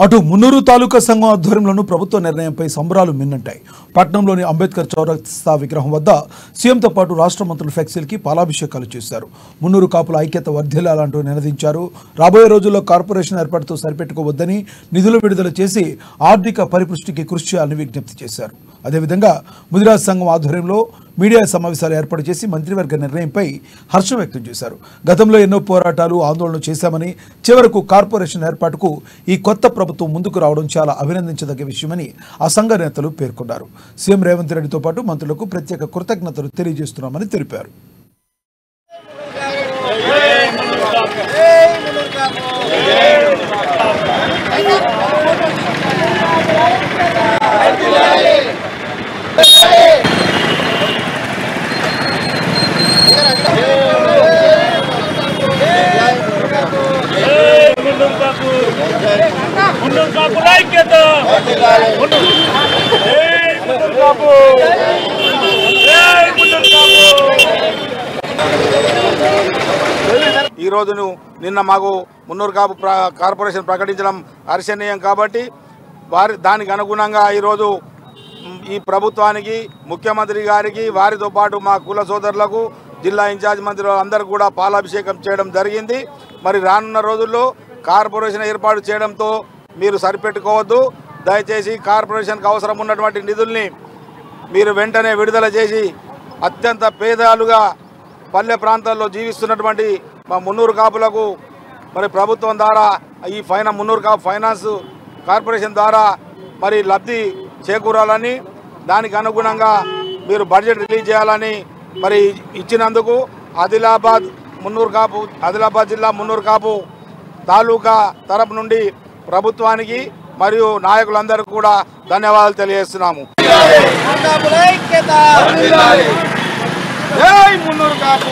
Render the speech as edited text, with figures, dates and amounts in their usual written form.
అటు మున్నూరు తాలూకా సంఘం ఆధ్వర్యంలోనూ ప్రభుత్వ నిర్ణయంపై సంబరాలు మిన్నంటాయి. పట్నంలోని అంబేద్కర్ చౌరస్తా విగ్రహం వద్ద సీఎంతో పాటు రాష్ట్ర మంత్రులు ఫ్లెక్సీలకి పాలాభిషేకాలు చేశారు. మున్నూరు కాపుల ఐక్యత వర్ధిల్లాలంటూ నినదించారు. రాబోయే రోజుల్లో కార్పొరేషన్ ఏర్పాటుతో సరిపెట్టుకోవద్దని నిధులు విడుదల చేసి ఆర్థిక పరిపుష్టికి కృషి చేయాలని విజ్ఞప్తి చేశారు. అదేవిధంగా ముదిరాజ్ సంఘం ఆధ్వర్యంలో మీడియా సమావేశాలు ఏర్పాటు చేసి మంత్రివర్గ నిర్ణయంపై హర్షం వ్యక్తం చేశారు. గతంలో ఎన్నో పోరాటాలు ఆందోళనలు చేశామని, చివరకు కార్పొరేషన్ ఏర్పాటుకు ఈ కొత్త ప్రభుత్వం ముందుకు రావడం చాలా అభినందించదగ్గ విషయమని ఆ సంఘ నేతలు పేర్కొన్నారు. సీఎం రేవంత్ రెడ్డితో పాటు మంత్రులకు ప్రత్యేక కృతజ్ఞతలు తెలియజేస్తున్నామని తెలిపారు. ఈ రోజును నిన్న మాకు మున్నూరు కాపు కార్పొరేషన్ ప్రకటించడం హర్షణీయం కాబట్టి దానికి అనుగుణంగా ఈరోజు ఈ ప్రభుత్వానికి, ముఖ్యమంత్రి గారికి, వారితో పాటు మా కుల సోదరులకు, జిల్లా ఇన్ఛార్జ్ మంత్రులు అందరూ కూడా పాలాభిషేకం చేయడం జరిగింది. మరి రానున్న రోజుల్లో కార్పొరేషన్ ఏర్పాటు చేయడంతో మీరు సరిపెట్టుకోవద్దు. దయచేసి కార్పొరేషన్కి అవసరం ఉన్నటువంటి నిధుల్ని మీరు వెంటనే విడుదల చేసి అత్యంత పేదలుగా పల్లె ప్రాంతాల్లో జీవిస్తున్నటువంటి మా మున్నూరు కాపులకు మరి ప్రభుత్వం ద్వారా ఈ మున్నూరు కాపు ఫైనాన్స్ కార్పొరేషన్ ద్వారా మరి లబ్ధి చేకూరాలని, దానికి అనుగుణంగా మీరు బడ్జెట్ రిలీజ్ చేయాలని మరి ఇచ్చినందుకు ఆదిలాబాద్ జిల్లా మున్నూరు కాపు తాలూకా తరపు నుండి ప్రభుత్వానికి మరియు నాయకులందరూ కూడా ధన్యవాదాలు తెలియజేస్తున్నాము. జై మున్నూరు కాపు.